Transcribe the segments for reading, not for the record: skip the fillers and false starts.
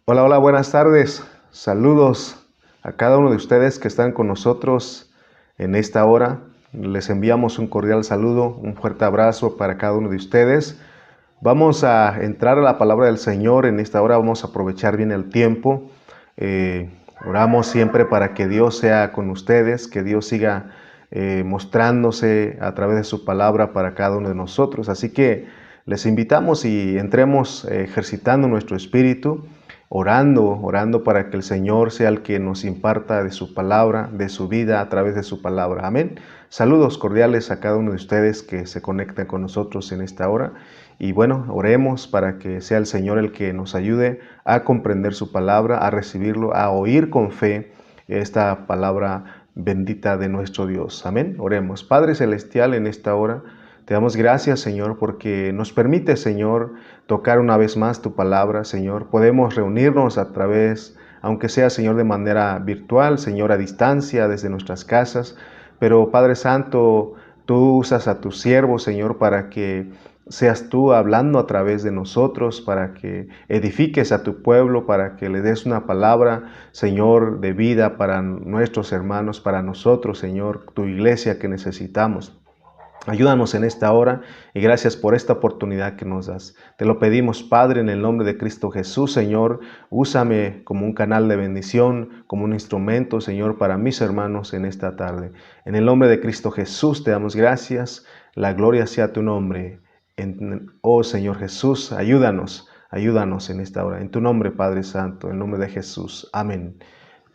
Hola, hola, buenas tardes. Saludos a cada uno de ustedes que están con nosotros en esta hora. Les enviamos un cordial saludo, un fuerte abrazo para cada uno de ustedes. Vamos a entrar a la palabra del Señor en esta hora. Vamos a aprovechar bien el tiempo. Oramos siempre para que Dios sea con ustedes, que Dios siga mostrándose a través de su palabra para cada uno de nosotros. Así que les invitamos y entremos ejercitando nuestro espíritu, orando para que el Señor sea el que nos imparta de su palabra, de su vida a través de su palabra. Amén. Saludos cordiales a cada uno de ustedes que se conectan con nosotros en esta hora. Y bueno, oremos para que sea el Señor el que nos ayude a comprender su palabra, a recibirlo, a oír con fe esta palabra bendita de nuestro Dios. Amén. Oremos. Padre Celestial, en esta hora te damos gracias, Señor, porque nos permite, Señor, tocar una vez más tu palabra, Señor. Podemos reunirnos a través, aunque sea, Señor, de manera virtual, Señor, a distancia, desde nuestras casas. Pero, Padre Santo, tú usas a tus siervos, Señor, para que seas tú hablando a través de nosotros, para que edifiques a tu pueblo, para que le des una palabra, Señor, de vida para nuestros hermanos, para nosotros, Señor, tu iglesia que necesitamos. Ayúdanos en esta hora y gracias por esta oportunidad que nos das. Te lo pedimos, Padre, en el nombre de Cristo Jesús, Señor. Úsame como un canal de bendición, como un instrumento, Señor, para mis hermanos en esta tarde. En el nombre de Cristo Jesús te damos gracias. La gloria sea tu nombre. Oh Señor Jesús, ayúdanos en esta hora. En tu nombre, Padre Santo, en el nombre de Jesús. Amén.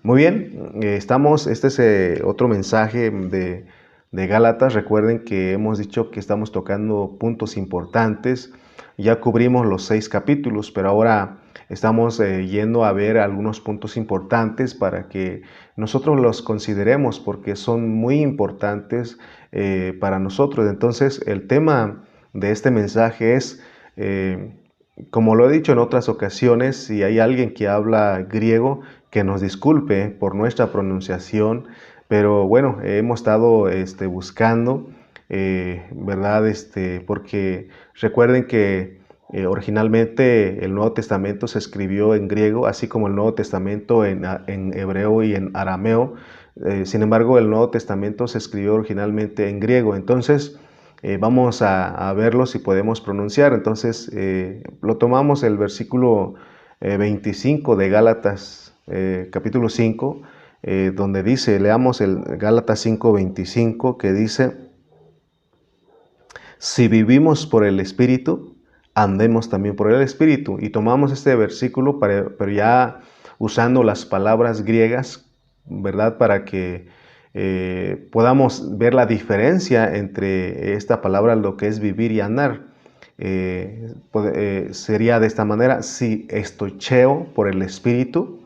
Muy bien, este es otro mensaje de Gálatas. Recuerden que hemos dicho que estamos tocando puntos importantes. Ya cubrimos los 6 capítulos, pero ahora estamos yendo a ver algunos puntos importantes para que nosotros los consideremos porque son muy importantes para nosotros. Entonces, el tema de este mensaje es, como lo he dicho en otras ocasiones, si hay alguien que habla griego, que nos disculpe por nuestra pronunciación. Pero bueno, hemos estado buscando, ¿verdad? Porque recuerden que originalmente el Nuevo Testamento se escribió en griego, así como el Nuevo Testamento en hebreo y en arameo. Sin embargo, el Nuevo Testamento se escribió originalmente en griego. Entonces, vamos a verlo si podemos pronunciar. Entonces, lo tomamos el versículo 25 de Gálatas, capítulo 5. Donde dice, leamos el Gálatas 5:25, que dice: si vivimos por el Espíritu, andemos también por el Espíritu. Y tomamos este versículo, pero ya usando las palabras griegas, ¿verdad? Para que podamos ver la diferencia entre esta palabra, lo que es vivir y andar. Sería de esta manera: si estocheo por el Espíritu,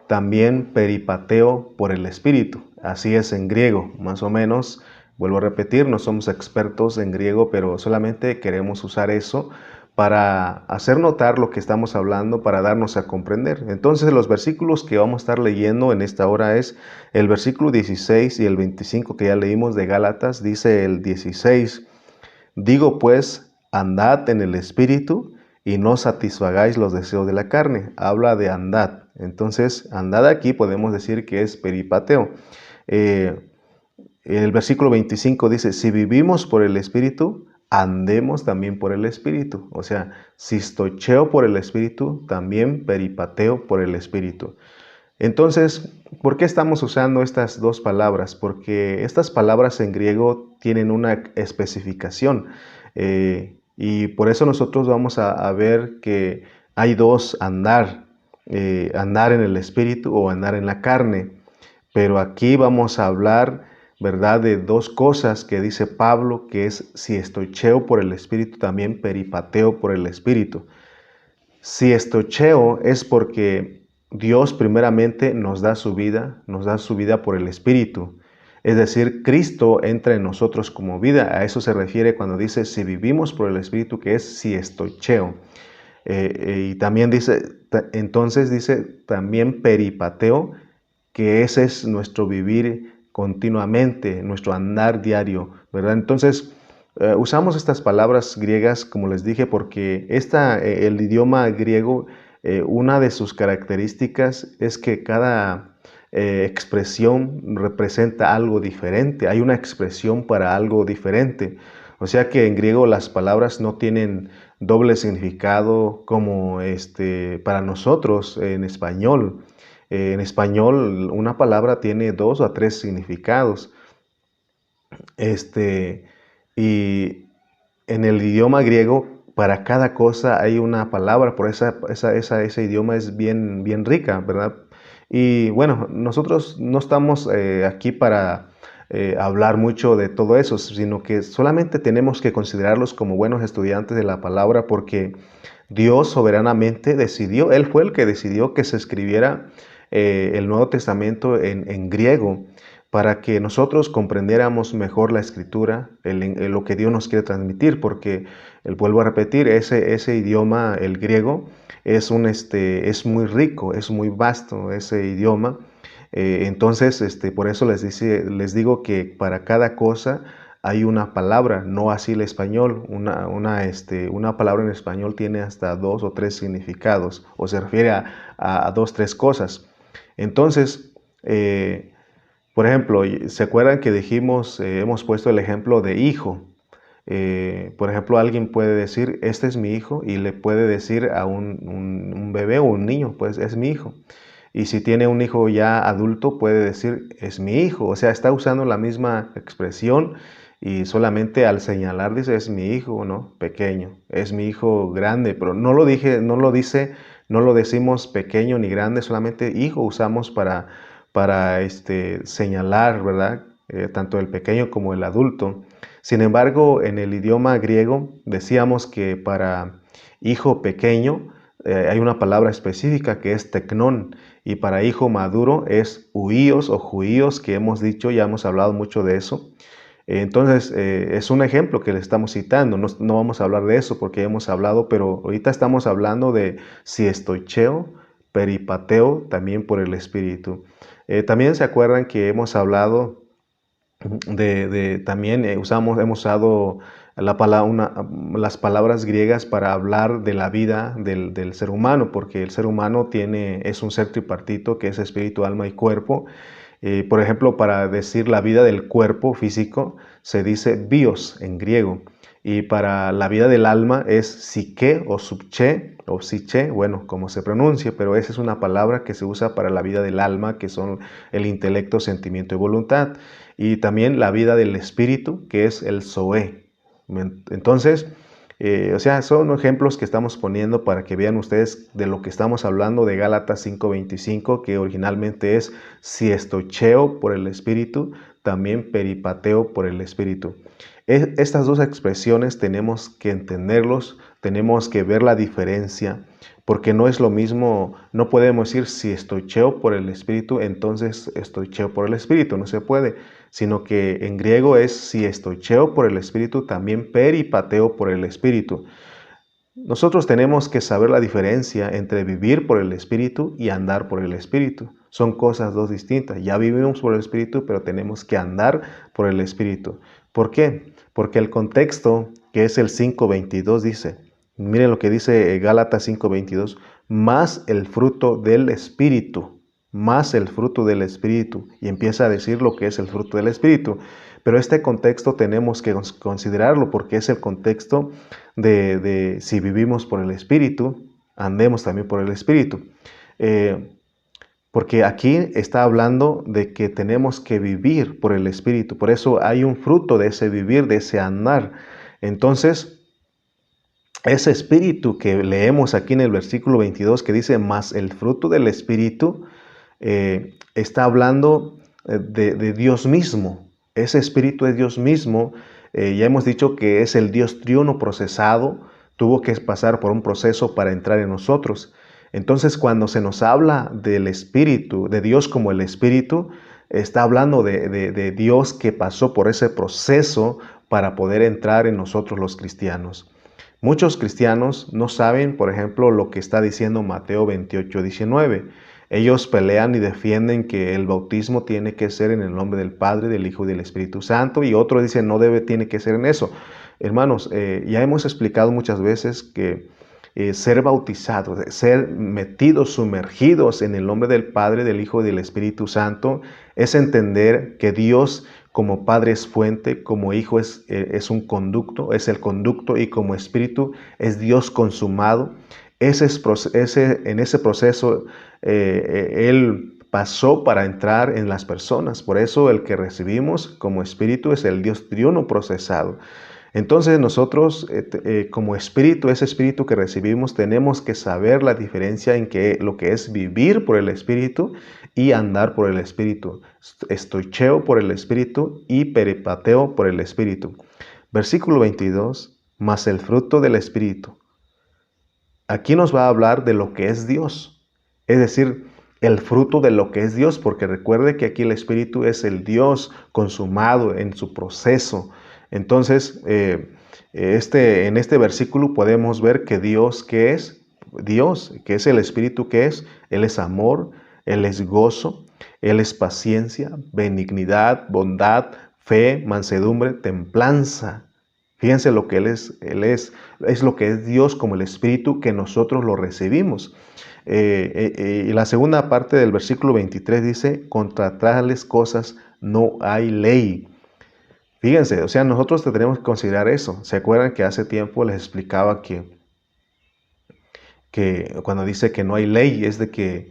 también peripateo por el Espíritu. Así es en griego, más o menos. Vuelvo a repetir, no somos expertos en griego, pero solamente queremos usar eso para hacer notar lo que estamos hablando, para darnos a comprender. Entonces, los versículos que vamos a estar leyendo en esta hora es el versículo 16 y el 25 que ya leímos de Gálatas. Dice el 16: digo pues, andad en el Espíritu y no satisfagáis los deseos de la carne. Habla de andad. Entonces, andad aquí podemos decir que es peripateo. El versículo 25 dice: si vivimos por el Espíritu, andemos también por el Espíritu. O sea, si estocheo por el Espíritu, también peripateo por el Espíritu. Entonces, ¿por qué estamos usando estas dos palabras? Porque estas palabras en griego tienen una especificación. Y por eso nosotros vamos a ver que hay dos andar. Andar en el Espíritu o andar en la carne. Pero aquí vamos a hablar, ¿verdad?, de dos cosas que dice Pablo, que es: si estocheo por el Espíritu, también peripateo por el Espíritu. Si estocheo es porque Dios primeramente nos da su vida por el Espíritu. Es decir, Cristo entra en nosotros como vida. A eso se refiere cuando dice si vivimos por el Espíritu, que es si estocheo. Y también dice, entonces dice también peripateo, que ese es nuestro vivir continuamente, nuestro andar diario, ¿verdad? Entonces, usamos estas palabras griegas, como les dije, porque el idioma griego una de sus características es que cada expresión representa algo diferente. Hay una expresión para algo diferente. O sea que en griego las palabras no tienen doble significado como para nosotros en español. En español una palabra tiene 2 o 3 significados. Y en el idioma griego, para cada cosa hay una palabra, por ese idioma es bien, bien rica, ¿verdad? Y bueno, nosotros no estamos aquí para hablar mucho de todo eso, sino que solamente tenemos que considerarlos como buenos estudiantes de la palabra, porque Dios soberanamente decidió, Él fue el que decidió que se escribiera el Nuevo Testamento en griego, para que nosotros comprendiéramos mejor la escritura, lo que Dios nos quiere transmitir, porque, vuelvo a repetir, ese idioma, el griego, es muy rico, es muy vasto ese idioma. Entonces, por eso les digo que para cada cosa hay una palabra, no así el español. Una palabra en español tiene hasta 2 o 3 significados, o se refiere a 2, 3 cosas. Entonces, por ejemplo, ¿se acuerdan que dijimos, hemos puesto el ejemplo de hijo? Por ejemplo, alguien puede decir, este es mi hijo, y le puede decir a un bebé o un niño, pues es mi hijo. Y si tiene un hijo ya adulto, puede decir, es mi hijo. O sea, está usando la misma expresión y solamente al señalar dice, es mi hijo, ¿no? Pequeño, es mi hijo grande, pero no lo decimos pequeño ni grande, solamente hijo usamos para señalar, ¿verdad? Tanto el pequeño como el adulto. Sin embargo, en el idioma griego decíamos que para hijo pequeño hay una palabra específica que es tecnón, y para hijo maduro es huíos o juíos, que hemos dicho, ya hemos hablado mucho de eso. Entonces, es un ejemplo que le estamos citando. No vamos a hablar de eso porque hemos hablado, pero ahorita estamos hablando de si estoicheo, peripateo, también por el Espíritu. También se acuerdan que hemos hablado también hemos usado las palabras griegas para hablar de la vida del ser humano, porque el ser humano es un ser tripartito que es espíritu, alma y cuerpo. Por ejemplo, para decir la vida del cuerpo físico se dice bios en griego, y para la vida del alma es psique o subche o psiche, bueno, como se pronuncia, pero esa es una palabra que se usa para la vida del alma, que son el intelecto, sentimiento y voluntad, y también la vida del espíritu, que es el zoe. Entonces, o sea, son ejemplos que estamos poniendo para que vean ustedes de lo que estamos hablando de Gálatas 5:25, que originalmente es si estoicheo por el Espíritu, también peripateo por el Espíritu. Estas dos expresiones tenemos que entenderlos, tenemos que ver la diferencia, porque no es lo mismo, no podemos decir si estoicheo por el Espíritu, entonces estoicheo por el Espíritu, no se puede, sino que en griego es si estoicheo por el Espíritu, también peripateo por el Espíritu. Nosotros tenemos que saber la diferencia entre vivir por el Espíritu y andar por el Espíritu. Son cosas dos distintas. Ya vivimos por el Espíritu, pero tenemos que andar por el Espíritu. ¿Por qué? Porque el contexto, que es el 5:22, dice, miren lo que dice Gálatas 5:22, más el fruto del Espíritu, más el fruto del Espíritu. Y empieza a decir lo que es el fruto del Espíritu. Pero este contexto tenemos que considerarlo porque es el contexto de si vivimos por el Espíritu, andemos también por el Espíritu. Porque aquí está hablando de que tenemos que vivir por el Espíritu. Por eso hay un fruto de ese vivir, de ese andar. Entonces, ese Espíritu que leemos aquí en el versículo 22 que dice, más el fruto del Espíritu, está hablando de Dios mismo. Ese Espíritu es Dios mismo. Ya hemos dicho que es el Dios triuno procesado. Tuvo que pasar por un proceso para entrar en nosotros. Entonces, cuando se nos habla del Espíritu, de Dios como el Espíritu, está hablando de Dios que pasó por ese proceso para poder entrar en nosotros los cristianos. Muchos cristianos no saben, por ejemplo, lo que está diciendo Mateo 28:19. Ellos pelean y defienden que el bautismo tiene que ser en el nombre del Padre, del Hijo y del Espíritu Santo, y otros dicen tiene que ser en eso. Hermanos, ya hemos explicado muchas veces que ser bautizados, ser metidos, sumergidos en el nombre del Padre, del Hijo y del Espíritu Santo, es entender que Dios como Padre es fuente, como Hijo es un conducto, es el conducto, y como Espíritu es Dios consumado. En ese proceso Él pasó para entrar en las personas. Por eso el que recibimos como Espíritu es el Dios triuno procesado. Entonces nosotros como espíritu, ese espíritu que recibimos, tenemos que saber la diferencia en lo que es vivir por el espíritu y andar por el espíritu. Estoicheo por el espíritu y peripateo por el espíritu. Versículo 22, mas el fruto del espíritu. Aquí nos va a hablar de lo que es Dios, es decir, el fruto de lo que es Dios, porque recuerde que aquí el espíritu es el Dios consumado en su proceso. Entonces, en este versículo podemos ver que Dios, ¿qué es? Dios, que es el Espíritu, ¿qué es? Él es amor, Él es gozo, Él es paciencia, benignidad, bondad, fe, mansedumbre, templanza. Fíjense lo que Él es lo que es Dios como el Espíritu que nosotros lo recibimos. Y la segunda parte del versículo 23 dice, contra tales cosas no hay ley. Fíjense, o sea, nosotros tenemos que considerar eso. ¿Se acuerdan que hace tiempo les explicaba que cuando dice que no hay ley es de que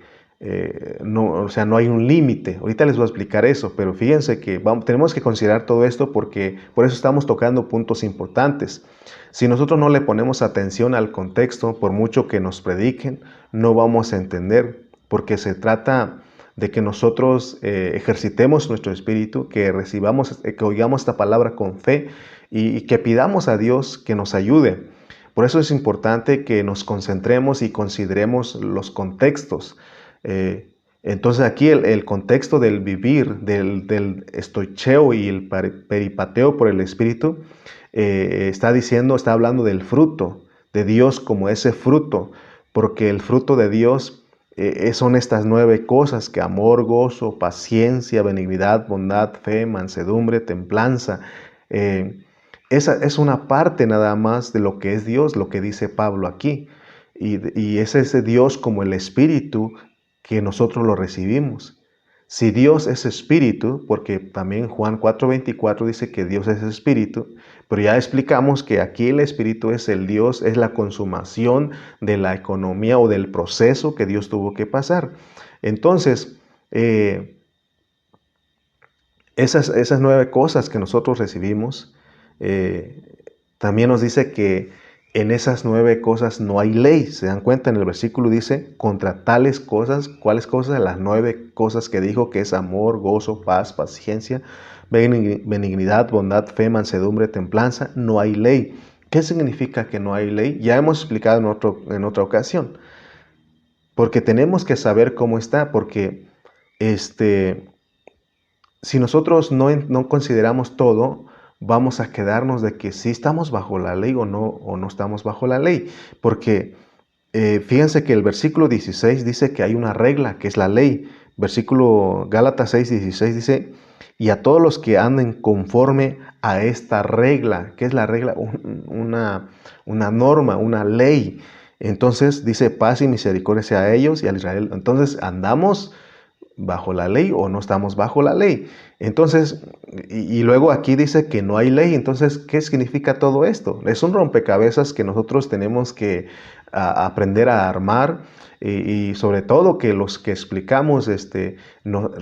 no, o sea, no hay un límite? Ahorita les voy a explicar eso, pero fíjense que tenemos que considerar todo esto porque por eso estamos tocando puntos importantes. Si nosotros no le ponemos atención al contexto, por mucho que nos prediquen, no vamos a entender, porque se trata de que nosotros ejercitemos nuestro espíritu, que recibamos, que oigamos esta palabra con fe y que pidamos a Dios que nos ayude. Por eso es importante que nos concentremos y consideremos los contextos. Entonces aquí el contexto del vivir, del estoicheo y el peripateo por el espíritu, está hablando del fruto de Dios como ese fruto, porque el fruto de Dios son estas 9 cosas: que amor, gozo, paciencia, benignidad, bondad, fe, mansedumbre, templanza. Esa es una parte nada más de lo que es Dios, lo que dice Pablo aquí. Y es ese Dios como el Espíritu que nosotros lo recibimos. Si Dios es Espíritu, porque también Juan 4:24 dice que Dios es Espíritu, pero ya explicamos que aquí el Espíritu es el Dios, es la consumación de la economía o del proceso que Dios tuvo que pasar. Entonces, esas 9 cosas que nosotros recibimos, también nos dice que en esas 9 cosas no hay ley. ¿Se dan cuenta? En el versículo dice, contra tales cosas, ¿cuáles cosas? Las 9 cosas que dijo, que es amor, gozo, paz, paciencia, benignidad, bondad, fe, mansedumbre, templanza. No hay ley. ¿Qué significa que no hay ley? Ya hemos explicado en otra ocasión. Porque tenemos que saber cómo está, porque si nosotros no consideramos todo, vamos a quedarnos de que si estamos bajo la ley o no estamos bajo la ley. Porque fíjense que el versículo 16 dice que hay una regla, que es la ley. Versículo Gálatas 6:16 dice, y a todos los que anden conforme a esta regla. ¿Qué es la regla? Una norma, una ley. Entonces dice, paz y misericordia sea a ellos y al Israel. Entonces, ¿andamos bajo la ley o no estamos bajo la ley? Entonces, y luego aquí dice que no hay ley. Entonces, ¿qué significa todo esto? Es un rompecabezas que nosotros tenemos que aprender a armar, y sobre todo que los que explicamos,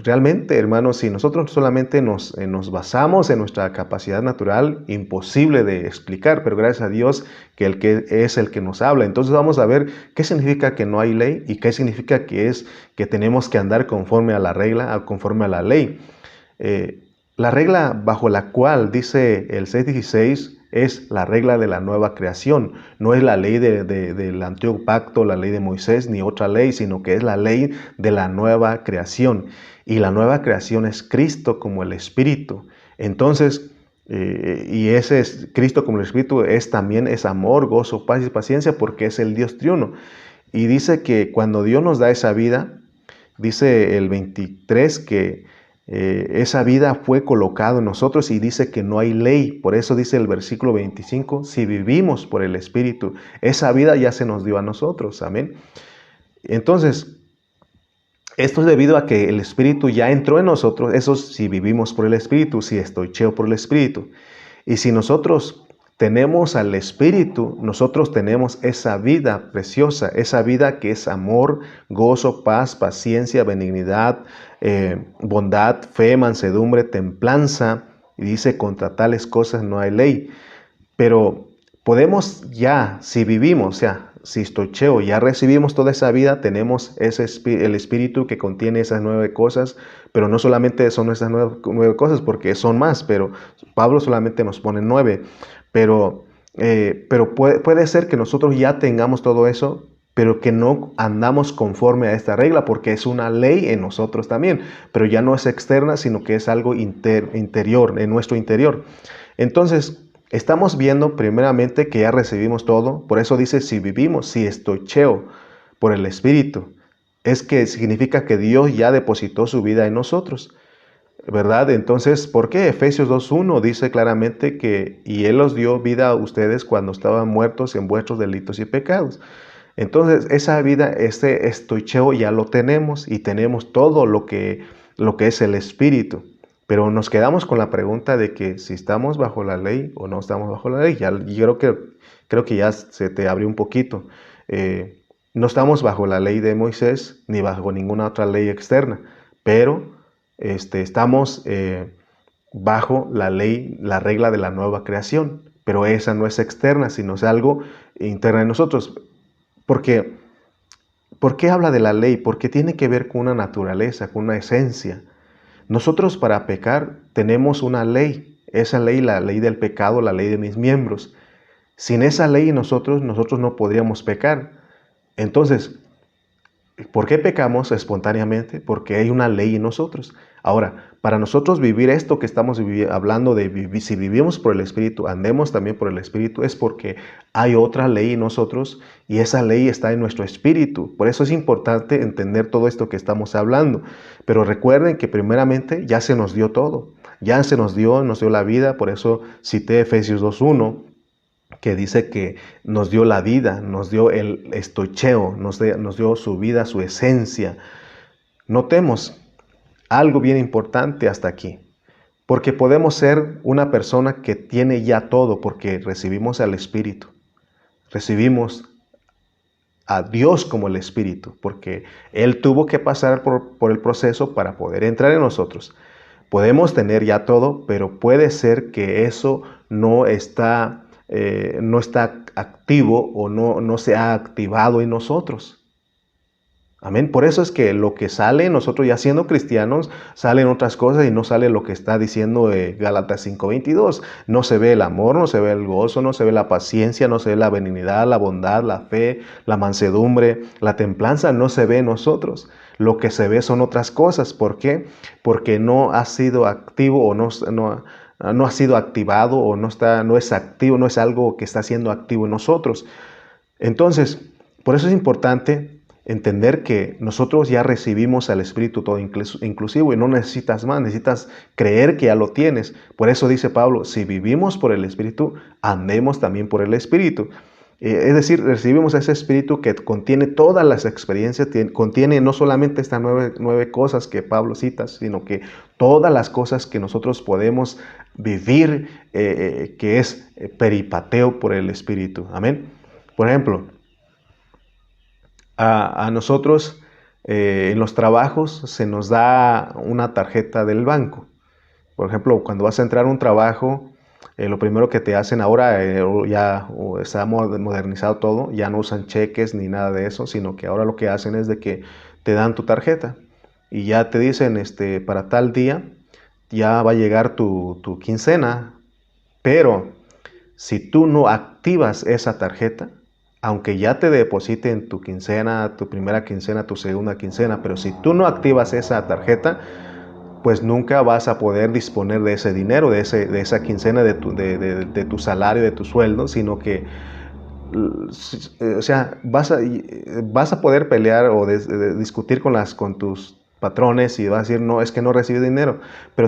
realmente, hermanos, si nosotros solamente nos basamos en nuestra capacidad natural, imposible de explicar, pero gracias a Dios que es el que nos habla. Entonces vamos a ver qué significa que no hay ley y qué significa que tenemos que andar conforme a la regla, conforme a la ley. La regla bajo la cual dice el 6:16 es la regla de la nueva creación. No es la ley del antiguo pacto, la ley de Moisés, ni otra ley, sino que es la ley de la nueva creación. Y la nueva creación es Cristo como el Espíritu. Entonces, y ese es Cristo como el Espíritu, también es amor, gozo, paz y paciencia, porque es el Dios triuno. Y dice que cuando Dios nos da esa vida, dice el 23 que Esa vida fue colocada en nosotros y dice que no hay ley. Por eso dice el versículo 25, si vivimos por el Espíritu, esa vida ya se nos dio a nosotros. Amén. Entonces, esto es debido a que el Espíritu ya entró en nosotros. Eso si vivimos por el Espíritu, si estoicheo por el Espíritu. Y si nosotros tenemos al Espíritu, nosotros tenemos esa vida preciosa, esa vida que es amor, gozo, paz, paciencia, benignidad, bondad, fe, mansedumbre, templanza. Y dice, contra tales cosas no hay ley. Pero podemos ya, si vivimos, o sea, si estoicheo, ya recibimos toda esa vida, tenemos el Espíritu que contiene esas 9 cosas, pero no solamente son esas 9 cosas, porque son más, pero Pablo solamente nos pone 9. Pero puede ser que nosotros ya tengamos todo eso, pero que no andamos conforme a esta regla, porque es una ley en nosotros también, pero ya no es externa, sino que es algo interior, en nuestro interior. Entonces, estamos viendo primeramente que ya recibimos todo, por eso dice si vivimos, si estoicheo por el Espíritu, es que significa que Dios ya depositó su vida en nosotros, ¿verdad? Entonces, ¿por qué? Efesios 2.1 dice claramente que y Él os dio vida a ustedes cuando estaban muertos en vuestros delitos y pecados. Entonces, esa vida, este estoicheo ya lo tenemos y tenemos todo lo que es el Espíritu. Pero nos quedamos con la pregunta de que si estamos bajo la ley o no estamos bajo la ley. Yo creo que ya se te abrió un poquito. No estamos bajo la ley de Moisés ni bajo ninguna otra ley externa, pero estamos bajo la ley, la regla de la nueva creación. Pero esa no es externa, sino es algo interno en nosotros. ¿Por qué habla de la ley? Porque tiene que ver con una naturaleza, con una esencia. Nosotros para pecar tenemos una ley, esa ley, la ley del pecado, la ley de mis miembros. Sin esa ley nosotros no podríamos pecar. Entonces, ¿por qué pecamos espontáneamente? Porque hay una ley en nosotros. Ahora, para nosotros vivir esto que estamos hablando de vivir, si vivimos por el Espíritu, andemos también por el Espíritu, es porque hay otra ley en nosotros y esa ley está en nuestro espíritu. Por eso es importante entender todo esto que estamos hablando. Pero recuerden que primeramente ya se nos dio todo. Ya se nos dio la vida. Por eso cité Efesios 2.1. que dice que nos dio la vida, nos dio el estoicheo, nos dio su vida, su esencia. Notemos algo bien importante hasta aquí, porque podemos ser una persona que tiene ya todo, porque recibimos al Espíritu, recibimos a Dios como el Espíritu, porque Él tuvo que pasar por el proceso para poder entrar en nosotros. Podemos tener ya todo, pero puede ser que eso no está activo o no se ha activado en nosotros. Amén. Por eso es que lo que sale nosotros ya siendo cristianos, salen otras cosas y no sale lo que está diciendo Gálatas 5:22. No se ve el amor, no se ve el gozo, no se ve la paciencia, no se ve la benignidad, la bondad, la fe, la mansedumbre, la templanza, no se ve en nosotros. Lo que se ve son otras cosas. ¿Por qué? Porque no ha sido activo o no ha sido activado o no es activo, no es algo que está siendo activo en nosotros. Entonces, por eso es importante entender que nosotros ya recibimos al Espíritu todo inclusivo y no necesitas más, necesitas creer que ya lo tienes. Por eso dice Pablo, si vivimos por el Espíritu, andemos también por el Espíritu. Es decir, recibimos ese Espíritu que contiene todas las experiencias, contiene no solamente estas 9 cosas que Pablo cita, sino que todas las cosas que nosotros podemos vivir, que es peripateo por el Espíritu. Amén. Por ejemplo, a nosotros en los trabajos se nos da una tarjeta del banco. Por ejemplo, cuando vas a entrar a un trabajo, lo primero que te hacen ahora, ya está modernizado todo, ya no usan cheques ni nada de eso, sino que ahora lo que hacen es de que te dan tu tarjeta y ya te dicen, para tal día ya va a llegar tu quincena, pero si tú no activas esa tarjeta, aunque ya te depositen tu quincena, tu primera quincena, tu segunda quincena, pero si tú no activas esa tarjeta, pues nunca vas a poder disponer de ese dinero, de esa quincena, de tu salario, de tu sueldo, sino que, o sea, vas a poder pelear o discutir con tus patrones y vas a decir, no, es que no recibí dinero. Pero,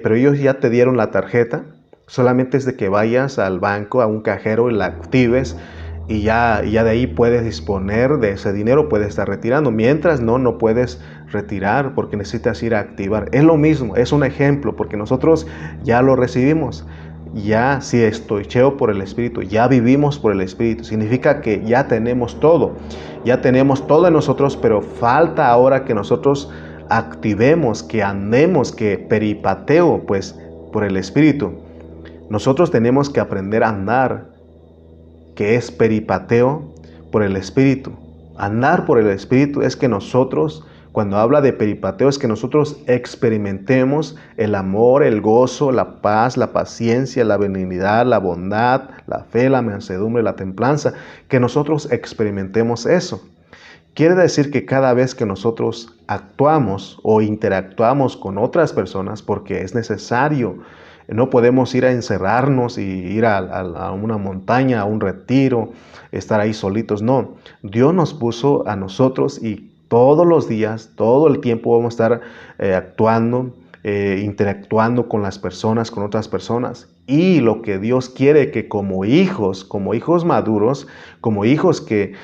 pero ellos ya te dieron la tarjeta, solamente es de que vayas al banco, a un cajero y la actives y ya de ahí puedes disponer de ese dinero, puedes estar retirando. Mientras no puedes retirar porque necesitas ir a activar. Es lo mismo, es un ejemplo porque nosotros ya lo recibimos. Ya si estoicheo por el Espíritu, ya vivimos por el Espíritu. Significa que ya tenemos todo en nosotros, pero falta ahora que nosotros activemos, que andemos, que peripateo pues por el Espíritu. Nosotros tenemos que aprender a andar, que es peripateo por el Espíritu. Andar por el Espíritu es que nosotros, cuando habla de peripateo, es que nosotros experimentemos el amor, el gozo, la paz, la paciencia, la benignidad, la bondad, la fe, la mansedumbre, la templanza, que nosotros experimentemos eso. Quiere decir que cada vez que nosotros actuamos o interactuamos con otras personas, porque es necesario, no podemos ir a encerrarnos y ir a una montaña, a un retiro, estar ahí solitos. No, Dios nos puso a nosotros y todos los días, todo el tiempo vamos a estar actuando, interactuando con las personas, con otras personas. Y lo que Dios quiere que como hijos maduros, como hijos que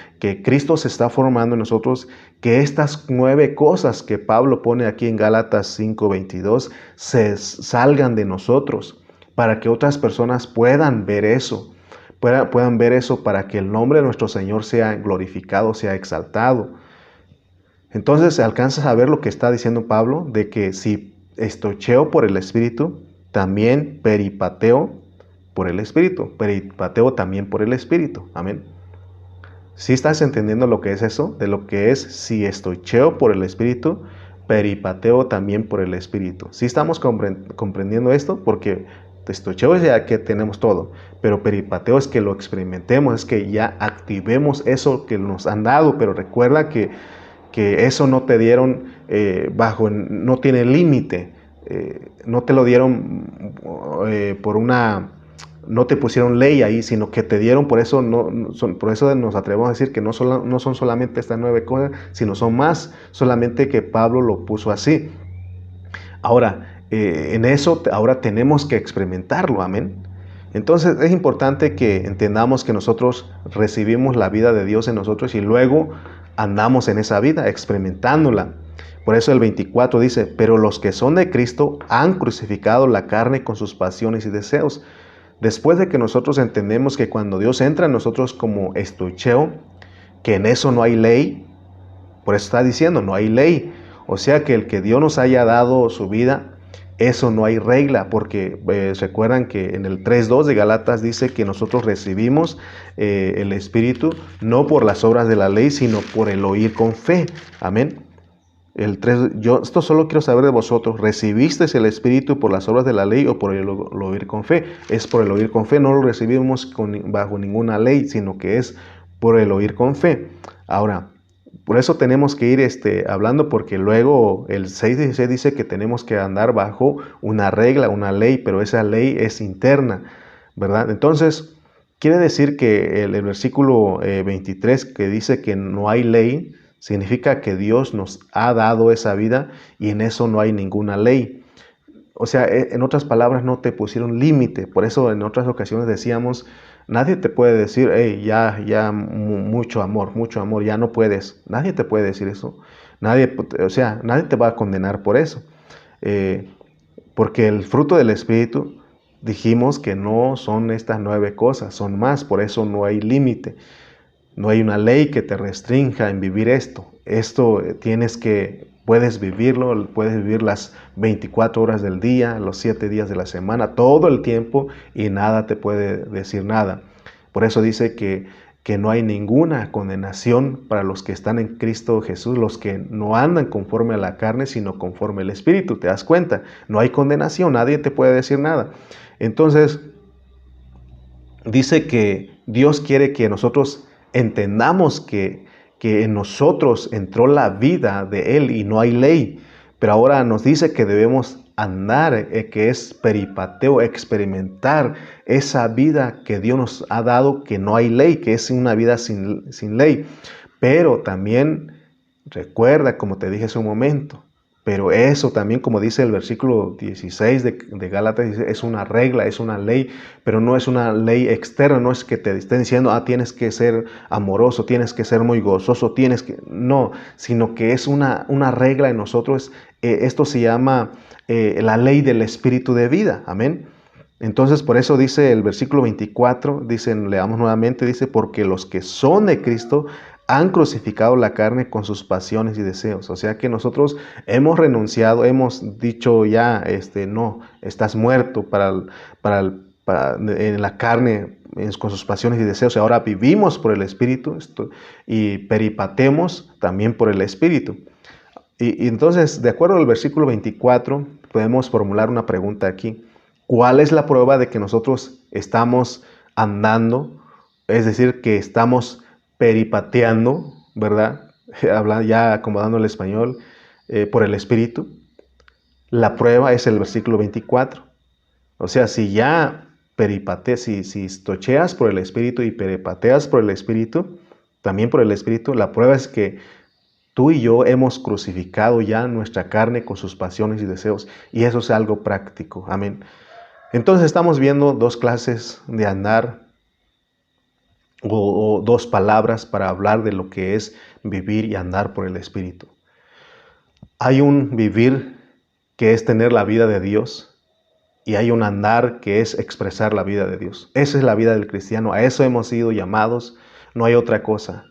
Cristo se está formando en nosotros, que estas 9 cosas que Pablo pone aquí en Gálatas 5:22 se salgan de nosotros para que otras personas puedan ver eso, puedan ver eso para que el nombre de nuestro Señor sea glorificado, sea exaltado. Entonces alcanzas a ver lo que está diciendo Pablo, de que si estoicheo por el Espíritu, también peripateo por el Espíritu, peripateo también por el Espíritu. Amén. ¿Sí estás entendiendo lo que es eso? De lo que es si estoicheo por el Espíritu, peripateo también por el Espíritu. ¿Sí estamos comprendiendo esto? Porque estoicheo es ya que tenemos todo, pero peripateo es que lo experimentemos, es que ya activemos eso que nos han dado, pero recuerda que eso no te dieron no tiene límite, no te lo dieron no te pusieron ley ahí, sino que te dieron, por eso nos atrevemos a decir que no son solamente estas 9 cosas, sino son más, solamente que Pablo lo puso así. Ahora, en eso ahora tenemos que experimentarlo, amén. Entonces es importante que entendamos que nosotros recibimos la vida de Dios en nosotros y luego andamos en esa vida, experimentándola. Por eso el 24 dice, pero los que son de Cristo han crucificado la carne con sus pasiones y deseos. Después de que nosotros entendemos que cuando Dios entra en nosotros como estoicheo, que en eso no hay ley, por eso está diciendo, no hay ley. O sea que el que Dios nos haya dado su vida, eso no hay regla, porque recuerdan que en el 3:2 de Galatas dice que nosotros recibimos el Espíritu no por las obras de la ley, sino por el oír con fe. Amén. Esto solo quiero saber de vosotros, ¿recibisteis el Espíritu por las obras de la ley o por el oír con fe? Es por el oír con fe, no lo recibimos bajo ninguna ley, sino que es por el oír con fe. Ahora, por eso tenemos que ir hablando, porque luego el 6:16 dice que tenemos que andar bajo una regla, una ley, pero esa ley es interna, ¿verdad? Entonces, quiere decir que el versículo 23 que dice que no hay ley, significa que Dios nos ha dado esa vida y en eso no hay ninguna ley. O sea, en otras palabras, no te pusieron límite. Por eso en otras ocasiones decíamos, nadie te puede decir, hey, ya mucho amor, ya no puedes. Nadie te puede decir eso. Nadie te va a condenar por eso. Porque el fruto del Espíritu, dijimos que no son estas 9 cosas, son más, por eso no hay límite. No hay una ley que te restrinja en vivir esto. Esto puedes vivirlo, puedes vivir las 24 horas del día, los 7 días de la semana, todo el tiempo y nada te puede decir nada. Por eso dice que no hay ninguna condenación para los que están en Cristo Jesús, los que no andan conforme a la carne, sino conforme al Espíritu. ¿Te das cuenta? No hay condenación, nadie te puede decir nada. Entonces, dice que Dios quiere que nosotros entendamos que en nosotros entró la vida de Él y no hay ley, pero ahora nos dice que debemos andar, que es peripateo, experimentar esa vida que Dios nos ha dado, que no hay ley, que es una vida sin ley. Pero también recuerda, como te dije hace un momento, Pero eso también, como dice el versículo 16 de Gálatas, es una regla, es una ley, pero no es una ley externa, no es que te estén diciendo, tienes que ser amoroso, tienes que ser muy gozoso, tienes que... No, sino que es una regla en nosotros. Esto se llama la ley del espíritu de vida, amén. Entonces, por eso dice el versículo 24, leamos nuevamente, dice, porque los que son de Cristo han crucificado la carne con sus pasiones y deseos. O sea que nosotros hemos renunciado, hemos dicho ya, no, estás muerto en la carne con sus pasiones y deseos. Y ahora vivimos por el Espíritu y peripatemos también por el Espíritu. Y entonces, de acuerdo al versículo 24, podemos formular una pregunta aquí. ¿Cuál es la prueba de que nosotros estamos andando? Es decir, que estamos peripateando, ¿verdad? Ya acomodando el español, por el Espíritu. La prueba es el versículo 24. O sea, si ya peripateas, si tocheas por el Espíritu y peripateas por el Espíritu, también por el Espíritu, la prueba es que tú y yo hemos crucificado ya nuestra carne con sus pasiones y deseos. Y eso es algo práctico. Amén. Entonces estamos viendo dos clases de andar o dos palabras para hablar de lo que es vivir y andar por el Espíritu. Hay un vivir que es tener la vida de Dios y hay un andar que es expresar la vida de Dios. Esa es la vida del cristiano, a eso hemos sido llamados, no hay otra cosa.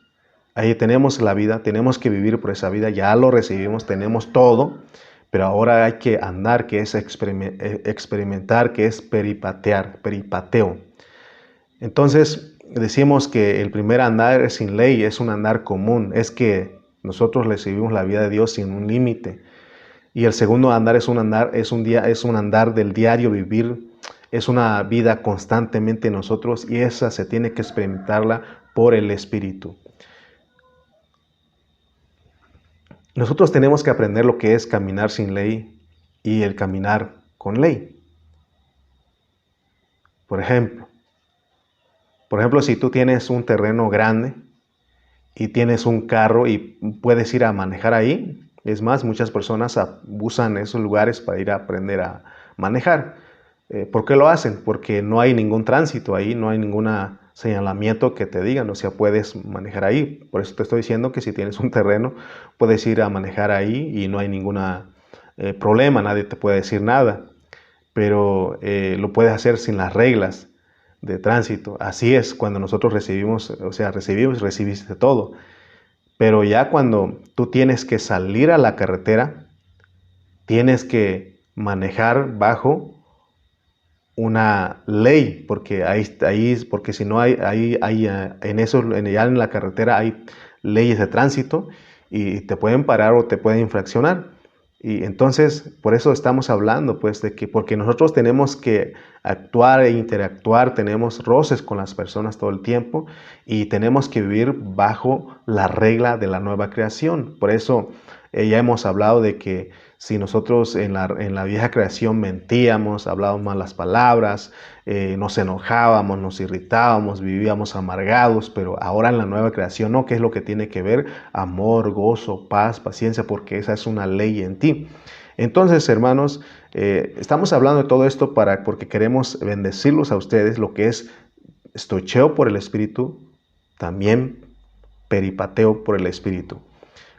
Ahí tenemos la vida, tenemos que vivir por esa vida, ya lo recibimos, tenemos todo, pero ahora hay que andar, que es experimentar, que es peripateo. Entonces decimos que el primer andar es sin ley, es un andar común, es que nosotros recibimos la vida de Dios sin un límite. Y el segundo andar es un andar del diario vivir, es una vida constantemente en nosotros y esa se tiene que experimentarla por el Espíritu. Nosotros tenemos que aprender lo que es caminar sin ley y el caminar con ley. Por ejemplo, si tú tienes un terreno grande y tienes un carro y puedes ir a manejar ahí, es más, muchas personas usan esos lugares para ir a aprender a manejar. ¿Por qué lo hacen? Porque no hay ningún tránsito ahí, no hay ningún señalamiento que te digan, o sea, puedes manejar ahí. Por eso te estoy diciendo que si tienes un terreno, puedes ir a manejar ahí y no hay ningún problema, nadie te puede decir nada. Pero lo puedes hacer sin las reglas de tránsito. Así es cuando nosotros recibiste todo. Pero ya cuando tú tienes que salir a la carretera, tienes que manejar bajo una ley, porque porque si no ya en la carretera hay leyes de tránsito y te pueden parar o te pueden infraccionar. Y entonces, por eso estamos hablando, pues, de que porque nosotros tenemos que actuar e interactuar, tenemos roces con las personas todo el tiempo y tenemos que vivir bajo la regla de la nueva creación. Por eso ya hemos hablado de que si nosotros en la vieja creación mentíamos, hablábamos malas palabras, nos enojábamos, nos irritábamos, vivíamos amargados, pero ahora en la nueva creación, ¿no? ¿Qué es lo que tiene que ver? Amor, gozo, paz, paciencia, porque esa es una ley en ti. Entonces, hermanos, estamos hablando de todo esto porque queremos bendecirlos a ustedes, lo que es estocheo por el Espíritu, también peripateo por el Espíritu.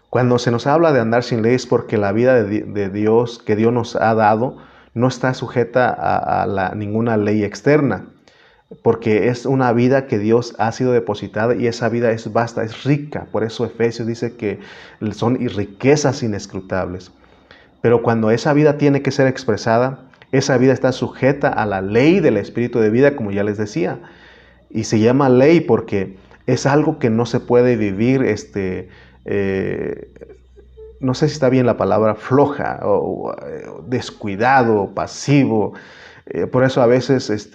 Cuando se nos habla de andar sin ley es porque la vida de Dios que Dios nos ha dado no está sujeta a ninguna ley externa, porque es una vida que Dios ha sido depositada y esa vida es vasta, es rica. Por eso Efesios dice que son riquezas inescrutables. Pero cuando esa vida tiene que ser expresada, esa vida está sujeta a la ley del Espíritu de vida, como ya les decía. Y se llama ley porque es algo que no se puede vivir, no sé si está bien la palabra, floja o descuidado, pasivo. Por eso a veces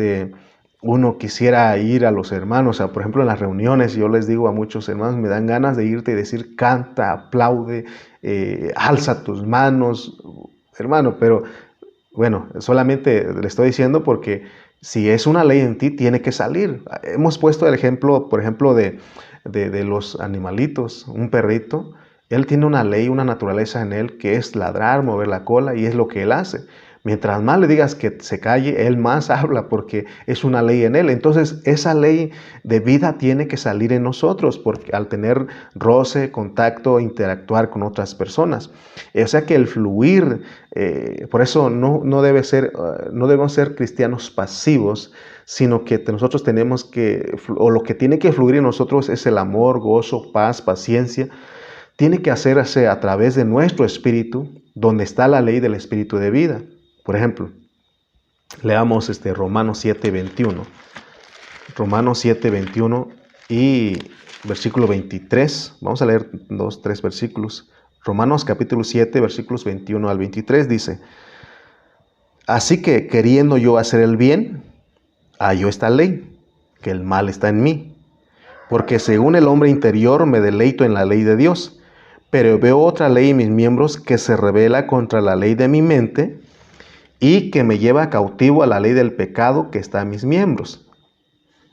uno quisiera ir a los hermanos, por ejemplo en las reuniones, yo les digo a muchos hermanos, me dan ganas de irte y decir, canta, aplaude, alza tus manos, hermano, pero bueno, solamente le estoy diciendo porque si es una ley en ti, tiene que salir. Hemos puesto el ejemplo, por ejemplo, de los animalitos, un perrito, Él tiene una ley, una naturaleza en él que es ladrar, mover la cola, y es lo que él hace. Mientras más le digas que se calle, él más habla porque es una ley en él. Entonces esa ley de vida tiene que salir en nosotros porque al tener roce, contacto, interactuar con otras personas. O sea que el fluir, por eso no debemos ser cristianos pasivos, sino que nosotros tenemos que, o lo que tiene que fluir en nosotros es el amor, gozo, paz, paciencia. Tiene que hacerse a través de nuestro espíritu, donde está la ley del espíritu de vida. Por ejemplo, leamos Romanos 7:21. Romanos 7:21 y versículo 23. Vamos a leer 3 versículos. Romanos capítulo 7, versículos 21 al 23 dice: Así que queriendo yo hacer el bien, hallo esta ley, que el mal está en mí. Porque según el hombre interior me deleito en la ley de Dios, pero veo otra ley en mis miembros que se rebela contra la ley de mi mente y que me lleva cautivo a la ley del pecado que está en mis miembros.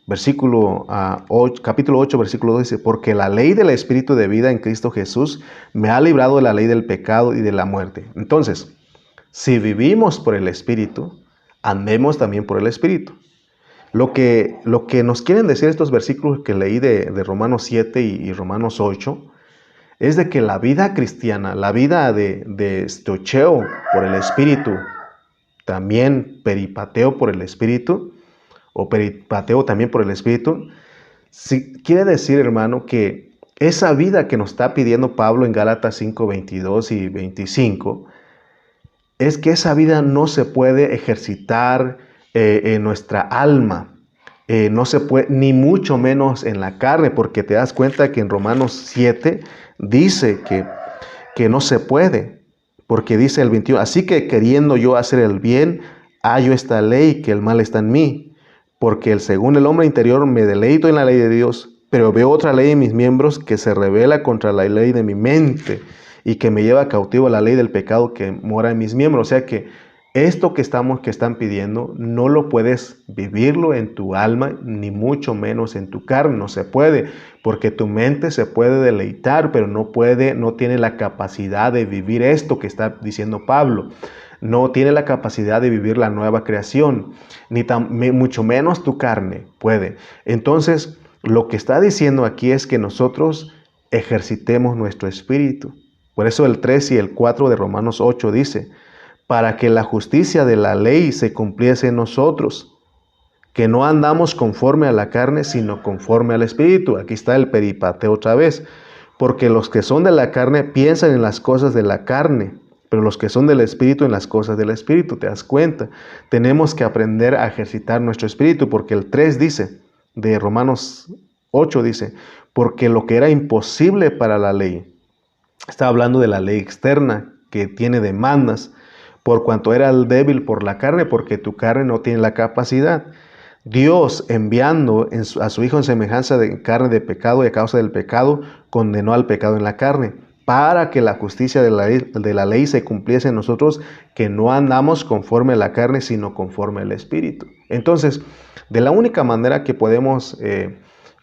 Capítulo 8, versículo 2 dice: Porque la ley del Espíritu de vida en Cristo Jesús me ha librado de la ley del pecado y de la muerte. Entonces, si vivimos por el Espíritu, andemos también por el Espíritu. Lo que nos quieren decir estos versículos que leí de Romanos 7 y Romanos 8, es de que la vida cristiana, la vida de estocheo por el Espíritu, también peripateo por el Espíritu, o peripateo también por el Espíritu, quiere decir, hermano, que esa vida que nos está pidiendo Pablo en Gálatas 5, 22 y 25, es que esa vida no se puede ejercitar en nuestra alma, no se puede, ni mucho menos en la carne, porque te das cuenta que en Romanos 7 dice que no se puede. Porque dice el 21, así que queriendo yo hacer el bien, hallo esta ley, que el mal está en mí. Porque según el hombre interior me deleito en la ley de Dios, pero veo otra ley en mis miembros que se rebela contra la ley de mi mente y que me lleva cautivo a la ley del pecado que mora en mis miembros. O sea que esto que están pidiendo, no lo puedes vivirlo en tu alma, ni mucho menos en tu carne. No se puede, porque tu mente se puede deleitar, pero no tiene la capacidad de vivir esto que está diciendo Pablo. No tiene la capacidad de vivir la nueva creación, mucho menos tu carne puede. Entonces, lo que está diciendo aquí es que nosotros ejercitemos nuestro espíritu. Por eso el 3 y el 4 de Romanos 8 dice: para que la justicia de la ley se cumpliese en nosotros, que no andamos conforme a la carne, sino conforme al Espíritu. Aquí está el peripateo otra vez. Porque los que son de la carne piensan en las cosas de la carne, pero los que son del Espíritu en las cosas del Espíritu. ¿Te das cuenta? Tenemos que aprender a ejercitar nuestro espíritu, porque el 3 dice, de Romanos 8 dice, porque lo que era imposible para la ley, está hablando de la ley externa que tiene demandas, por cuanto era el débil por la carne, porque tu carne no tiene la capacidad. Dios, enviando a su Hijo en semejanza de carne de pecado y a causa del pecado, condenó al pecado en la carne, para que la justicia de la ley se cumpliese en nosotros, que no andamos conforme a la carne, sino conforme al Espíritu. Entonces, de la única manera que podemos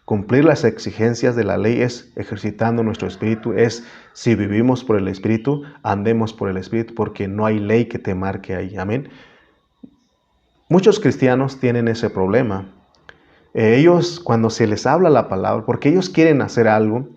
cumplir las exigencias de la ley es ejercitando nuestro espíritu, es si vivimos por el Espíritu, andemos por el Espíritu, porque no hay ley que te marque ahí. Amén. Muchos cristianos tienen ese problema. Ellos, cuando se les habla la palabra, porque ellos quieren hacer algo,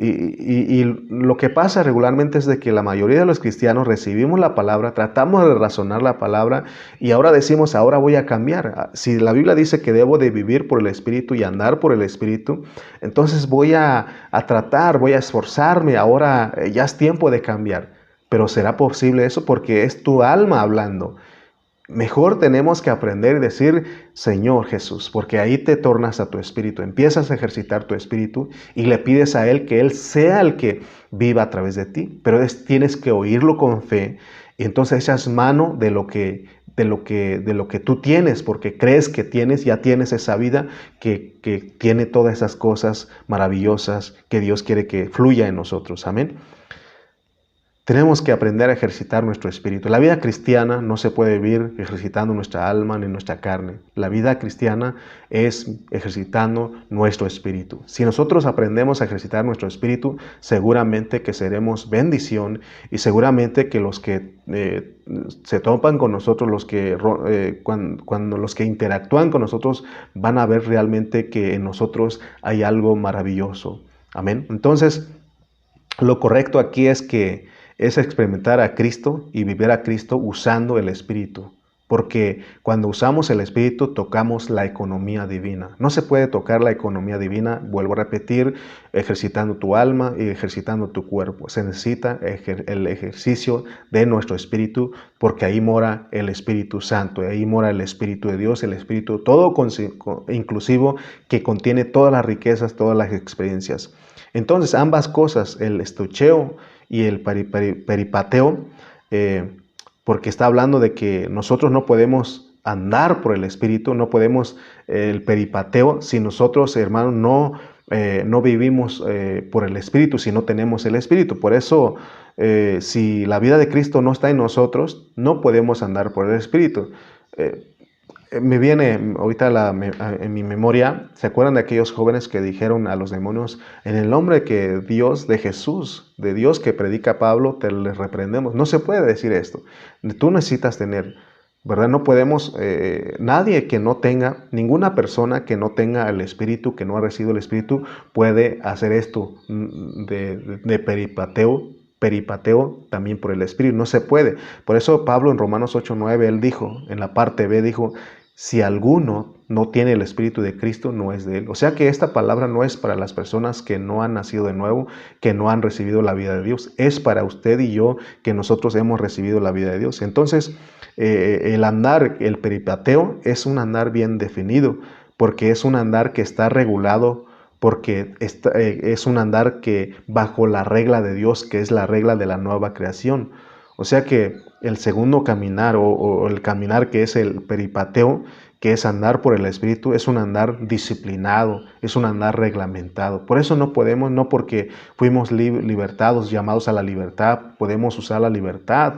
y lo que pasa regularmente es de que la mayoría de los cristianos recibimos la palabra, tratamos de razonar la palabra y ahora decimos, ahora voy a cambiar. Si la Biblia dice que debo de vivir por el Espíritu y andar por el Espíritu, entonces voy a tratar, voy a esforzarme, ahora ya es tiempo de cambiar. Pero ¿será posible eso? Porque es tu alma hablando. Mejor tenemos que aprender y decir, Señor Jesús, porque ahí te tornas a tu espíritu, empiezas a ejercitar tu espíritu y le pides a Él que Él sea el que viva a través de ti. Pero tienes que oírlo con fe y entonces echas mano de lo que tú tienes, porque crees que ya tienes esa vida que tiene todas esas cosas maravillosas que Dios quiere que fluya en nosotros. Amén. tenemos que aprender a ejercitar nuestro espíritu. La vida cristiana no se puede vivir ejercitando nuestra alma ni nuestra carne. La vida cristiana es ejercitando nuestro espíritu. Si nosotros aprendemos a ejercitar nuestro espíritu, seguramente que seremos bendición y seguramente que los que se topan con nosotros, cuando los que interactúan con nosotros, van a ver realmente que en nosotros hay algo maravilloso. Amén. Entonces, lo correcto aquí es experimentar a Cristo y vivir a Cristo usando el Espíritu. Porque cuando usamos el Espíritu tocamos la economía divina. No se puede tocar la economía divina, vuelvo a repetir, ejercitando tu alma y ejercitando tu cuerpo. Se necesita el ejercicio de nuestro Espíritu porque ahí mora el Espíritu Santo, ahí mora el Espíritu de Dios, el Espíritu todo inclusivo que contiene todas las riquezas, todas las experiencias. Entonces ambas cosas, el estocheo y el peripateo, porque está hablando de que nosotros no podemos andar por el Espíritu, no podemos el peripateo si nosotros, hermanos, no vivimos por el Espíritu, si no tenemos el Espíritu. Por eso, si la vida de Cristo no está en nosotros, no podemos andar por el Espíritu. Me viene ahorita en mi memoria, ¿se acuerdan de aquellos jóvenes que dijeron a los demonios, en el nombre que Dios, de Jesús, de Dios que predica Pablo, te les reprendemos? No se puede decir esto. Tú necesitas tener, ¿verdad? No podemos, nadie que no tenga, ninguna persona que no tenga el Espíritu, que no ha recibido el Espíritu, puede hacer esto de peripateo también por el Espíritu. No se puede. Por eso Pablo en Romanos 8:9, él dijo, en la parte B, dijo, si alguno no tiene el Espíritu de Cristo, no es de él. O sea que esta palabra no es para las personas que no han nacido de nuevo, que no han recibido la vida de Dios. Es para usted y yo que nosotros hemos recibido la vida de Dios. Entonces, el andar, el peripateo, es un andar bien definido, porque es un andar que está regulado, porque es un andar que bajo la regla de Dios, que es la regla de la nueva creación. O sea que el segundo caminar o el caminar que es el peripateo, que es andar por el Espíritu, es un andar disciplinado, es un andar reglamentado. Por eso no podemos, no porque fuimos libertados, llamados a la libertad, podemos usar la libertad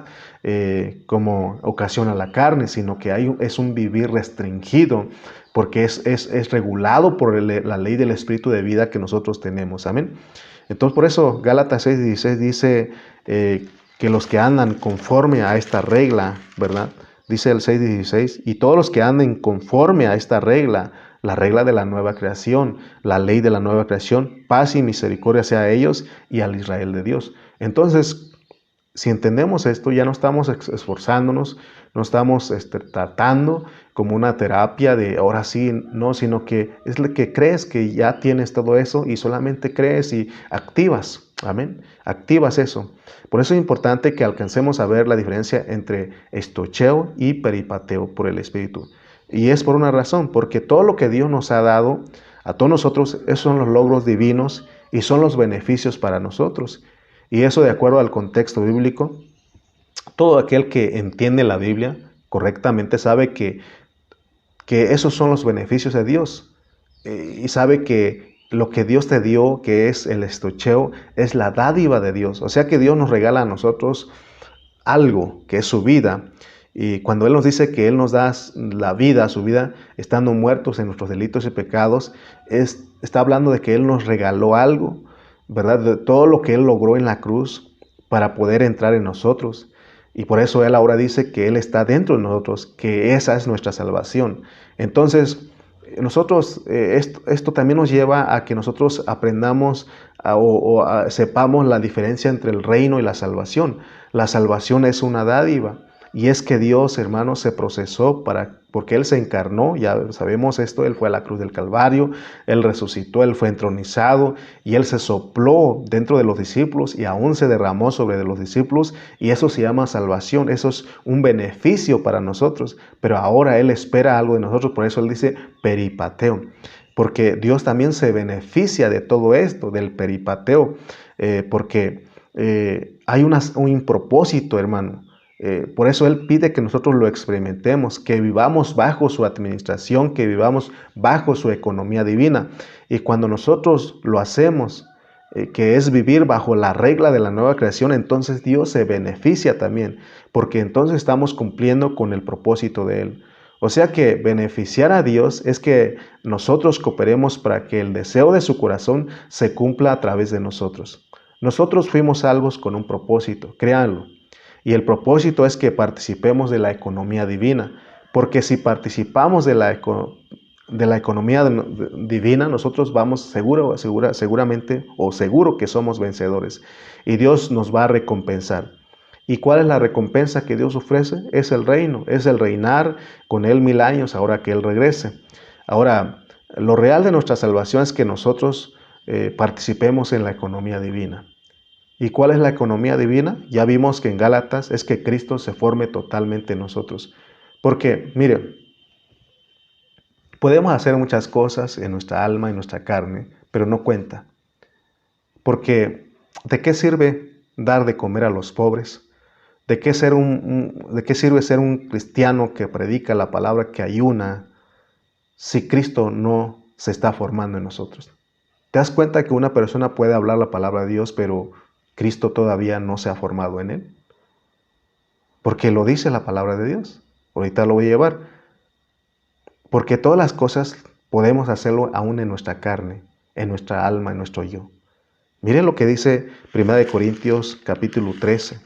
como ocasión a la carne, sino que es un vivir restringido, porque es regulado por la ley del Espíritu de vida que nosotros tenemos. Amén. Entonces, por eso Gálatas 6:16 dice que los que andan conforme a esta regla, ¿verdad? Dice el 6:16, y todos los que anden conforme a esta regla, la regla de la nueva creación, la ley de la nueva creación, paz y misericordia sea a ellos y al Israel de Dios. Entonces, si entendemos esto, ya no estamos esforzándonos, no estamos tratando como una terapia de ahora sí, no, sino que es lo que crees que ya tienes todo eso y solamente crees y activas, amén, activas eso. Por eso es importante que alcancemos a ver la diferencia entre estocheo y peripateo por el Espíritu. Y es por una razón, porque todo lo que Dios nos ha dado a todos nosotros, esos son los logros divinos y son los beneficios para nosotros. Y eso de acuerdo al contexto bíblico, todo aquel que entiende la Biblia correctamente sabe que esos son los beneficios de Dios. Y sabe que lo que Dios te dio, que es el estocheo, es la dádiva de Dios. O sea que Dios nos regala a nosotros algo, que es su vida. Y cuando Él nos dice que Él nos da la vida, su vida, estando muertos en nuestros delitos y pecados, está hablando de que Él nos regaló algo, ¿verdad? De todo lo que Él logró en la cruz para poder entrar en nosotros. Y por eso Él ahora dice que Él está dentro de nosotros, que esa es nuestra salvación. Entonces, nosotros, esto también nos lleva a que nosotros aprendamos sepamos la diferencia entre el reino y la salvación. La salvación es una dádiva. Y es que Dios, hermanos, se procesó porque Él se encarnó, ya sabemos esto, Él fue a la cruz del Calvario, Él resucitó, Él fue entronizado y Él se sopló dentro de los discípulos y aún se derramó sobre los discípulos y eso se llama salvación, eso es un beneficio para nosotros, pero ahora Él espera algo de nosotros, por eso Él dice peripateo, porque Dios también se beneficia de todo esto, del peripateo, porque hay un propósito, hermano. Por eso Él pide que nosotros lo experimentemos, que vivamos bajo su administración, que vivamos bajo su economía divina. Y cuando nosotros lo hacemos, que es vivir bajo la regla de la nueva creación, entonces Dios se beneficia también, porque entonces estamos cumpliendo con el propósito de Él. O sea que beneficiar a Dios es que nosotros cooperemos para que el deseo de su corazón se cumpla a través de nosotros. Nosotros fuimos salvos con un propósito, créanlo. Y el propósito es que participemos de la economía divina, porque si participamos de la economía divina, nosotros vamos seguramente o seguro que somos vencedores. Y Dios nos va a recompensar. ¿Y cuál es la recompensa que Dios ofrece? Es el reino, es el reinar con Él 1000 años ahora que Él regrese. Ahora, lo real de nuestra salvación es que nosotros participemos en la economía divina. ¿Y cuál es la economía divina? Ya vimos que en Gálatas es que Cristo se forme totalmente en nosotros. Porque, mire, podemos hacer muchas cosas en nuestra alma y nuestra carne, pero no cuenta. Porque, ¿de qué sirve dar de comer a los pobres? ¿De qué sirve ser un cristiano que predica la palabra, que ayuna, si Cristo no se está formando en nosotros? ¿Te das cuenta que una persona puede hablar la palabra de Dios, pero Cristo todavía no se ha formado en él? Porque lo dice la palabra de Dios. Ahorita lo voy a llevar. Porque todas las cosas podemos hacerlo aún en nuestra carne, en nuestra alma, en nuestro yo. Miren lo que dice 1 Corintios capítulo 13.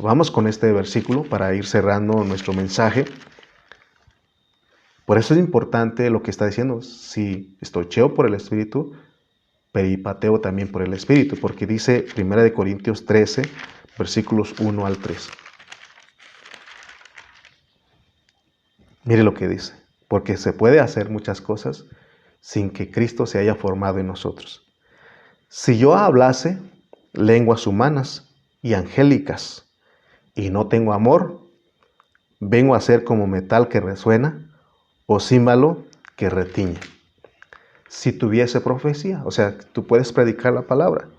Vamos con este versículo para ir cerrando nuestro mensaje. Por eso es importante lo que está diciendo. Si estocheo por el Espíritu, peripateo también por el Espíritu. Porque dice 1 Corintios 13, versículos 1 al 3. Mire lo que dice. Porque se puede hacer muchas cosas sin que Cristo se haya formado en nosotros. Si yo hablase lenguas humanas y angélicas y no tengo amor, vengo a ser como metal que resuena o címbalo que retiñe. Si tuviese profecía, o sea, tú puedes predicar la palabra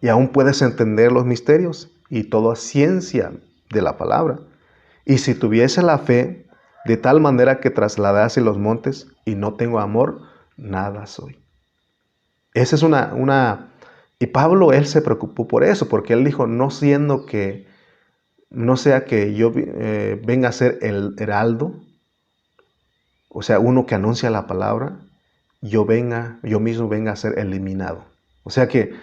y aún puedes entender los misterios y toda ciencia de la palabra. Y si tuviese la fe de tal manera que trasladase los montes y no tengo amor, nada soy. Esa es Y Pablo, él se preocupó por eso, porque él dijo, no sea que yo venga a ser el heraldo, o sea, uno que anuncia la palabra, yo mismo venga a ser eliminado. O sea que,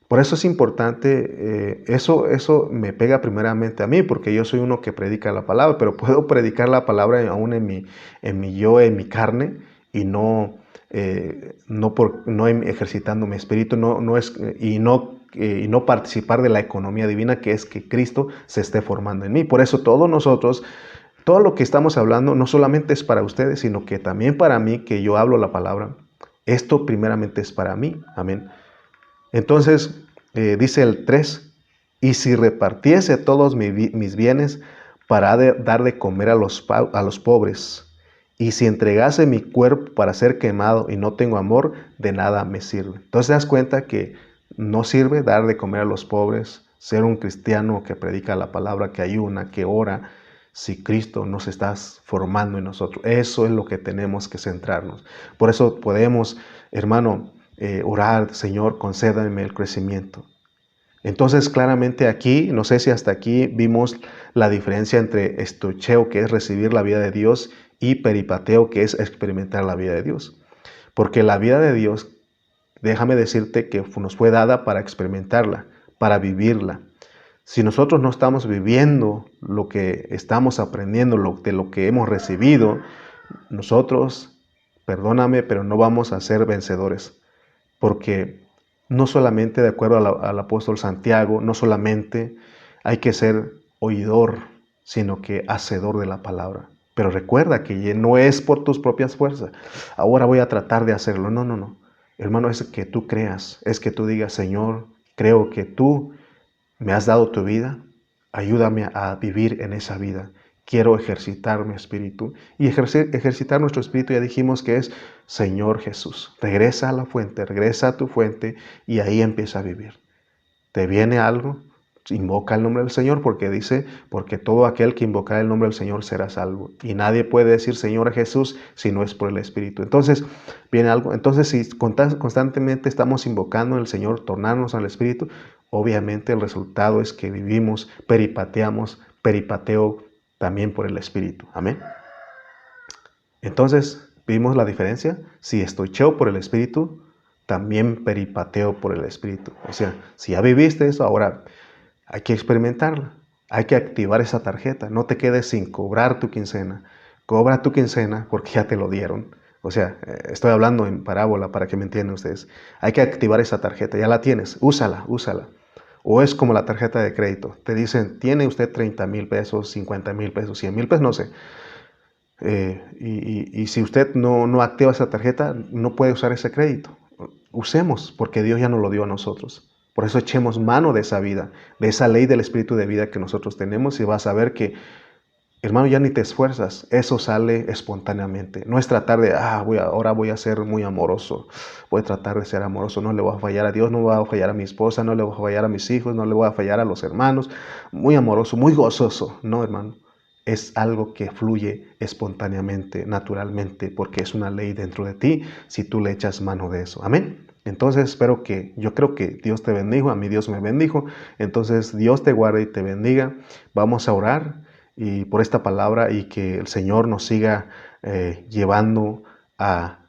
por eso es importante, eso me pega primeramente a mí, porque yo soy uno que predica la palabra, pero puedo predicar la palabra aún en mi carne, y no ejercitando mi espíritu, y no participar de la economía divina, que es que Cristo se esté formando en mí. Por eso todo lo que estamos hablando no solamente es para ustedes, sino que también para mí, que yo hablo la palabra. Esto primeramente es para mí. Amén. Entonces, dice el 3, y si repartiese todos mis bienes para dar de comer a los pobres, y si entregase mi cuerpo para ser quemado y no tengo amor, de nada me sirve. Entonces te das cuenta que no sirve dar de comer a los pobres, ser un cristiano que predica la palabra, que ayuna, que ora, si Cristo nos está formando en nosotros. Eso es lo que tenemos que centrarnos. Por eso podemos, hermano, orar, Señor, concédame el crecimiento. Entonces, claramente aquí, no sé si hasta aquí vimos la diferencia entre estocheo, que es recibir la vida de Dios, y peripateo, que es experimentar la vida de Dios. Porque la vida de Dios, déjame decirte que nos fue dada para experimentarla, para vivirla. Si nosotros no estamos viviendo lo que estamos aprendiendo, de lo que hemos recibido, nosotros, perdóname, pero no vamos a ser vencedores. Porque no solamente, de acuerdo al apóstol Santiago, no solamente hay que ser oidor, sino que hacedor de la palabra. Pero recuerda que no es por tus propias fuerzas. Ahora voy a tratar de hacerlo. No. Hermano, es que tú creas, es que tú digas, Señor, creo que tú me has dado tu vida, ayúdame a vivir en esa vida. Quiero ejercitar mi espíritu. Y ejercitar nuestro espíritu, ya dijimos que es Señor Jesús. Regresa a la fuente, regresa a tu fuente y ahí empieza a vivir. ¿Te viene algo? Invoca el nombre del Señor porque dice, porque todo aquel que invocará el nombre del Señor será salvo. Y nadie puede decir Señor a Jesús si no es por el Espíritu. Entonces, viene algo. Entonces, si constantemente estamos invocando al Señor, tornarnos al Espíritu, obviamente el resultado es que vivimos, peripateo también por el Espíritu. Amén. Entonces, ¿vimos la diferencia? Si estoicheo por el Espíritu, también peripateo por el Espíritu. O sea, si ya viviste eso, ahora hay que experimentarla. Hay que activar esa tarjeta. No te quedes sin cobrar tu quincena. Cobra tu quincena porque ya te lo dieron. O sea, estoy hablando en parábola para que me entiendan ustedes. Hay que activar esa tarjeta. Ya la tienes. Úsala, úsala. O es como la tarjeta de crédito. Te dicen, tiene usted 30,000 pesos, 50,000 pesos, 100,000 pesos, no sé. Y si usted no activa esa tarjeta, no puede usar ese crédito. Usemos, porque Dios ya nos lo dio a nosotros. Por eso echemos mano de esa vida, de esa ley del espíritu de vida que nosotros tenemos, y vas a ver que, hermano, ya ni te esfuerzas, eso sale espontáneamente. No es tratar de, ahora voy a ser muy amoroso, voy a tratar de ser amoroso, no le voy a fallar a Dios, no voy a fallar a mi esposa, no le voy a fallar a mis hijos, no le voy a fallar a los hermanos, muy amoroso, muy gozoso. No, hermano, es algo que fluye espontáneamente, naturalmente, porque es una ley dentro de ti si tú le echas mano de eso. Amén. Entonces yo creo que Dios te bendijo, a mí Dios me bendijo. Entonces Dios te guarde y te bendiga. Vamos a orar y por esta palabra y que el Señor nos siga llevando a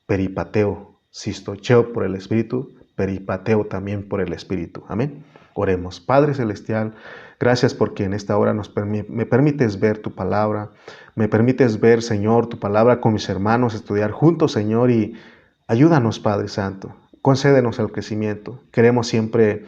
peripateo, sistocheo por el Espíritu, peripateo también por el Espíritu. Amén. Oremos. Padre Celestial, gracias porque en esta hora me permites ver tu palabra, me permites ver, Señor, tu palabra con mis hermanos, estudiar juntos, Señor, y ayúdanos, Padre Santo. Concédenos el crecimiento. Queremos siempre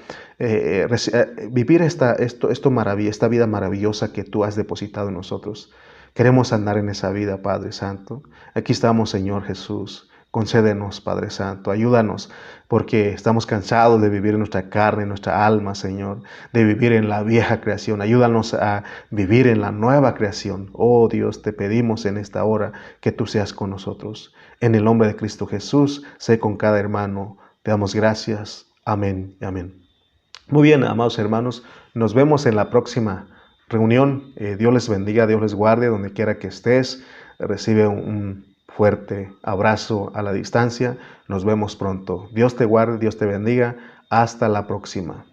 vivir esta vida maravillosa que tú has depositado en nosotros. Queremos andar en esa vida, Padre Santo. Aquí estamos, Señor Jesús. Concédenos, Padre Santo, ayúdanos, porque estamos cansados de vivir en nuestra carne, en nuestra alma, Señor, de vivir en la vieja creación. Ayúdanos a vivir en la nueva creación. Oh Dios, te pedimos en esta hora que tú seas con nosotros. En el nombre de Cristo Jesús, sé con cada hermano. Te damos gracias. Amén y amén. Muy bien, amados hermanos, nos vemos en la próxima reunión. Dios les bendiga, Dios les guarde, donde quiera que estés. Recibe un fuerte abrazo a la distancia. Nos vemos pronto. Dios te guarde, Dios te bendiga. Hasta la próxima.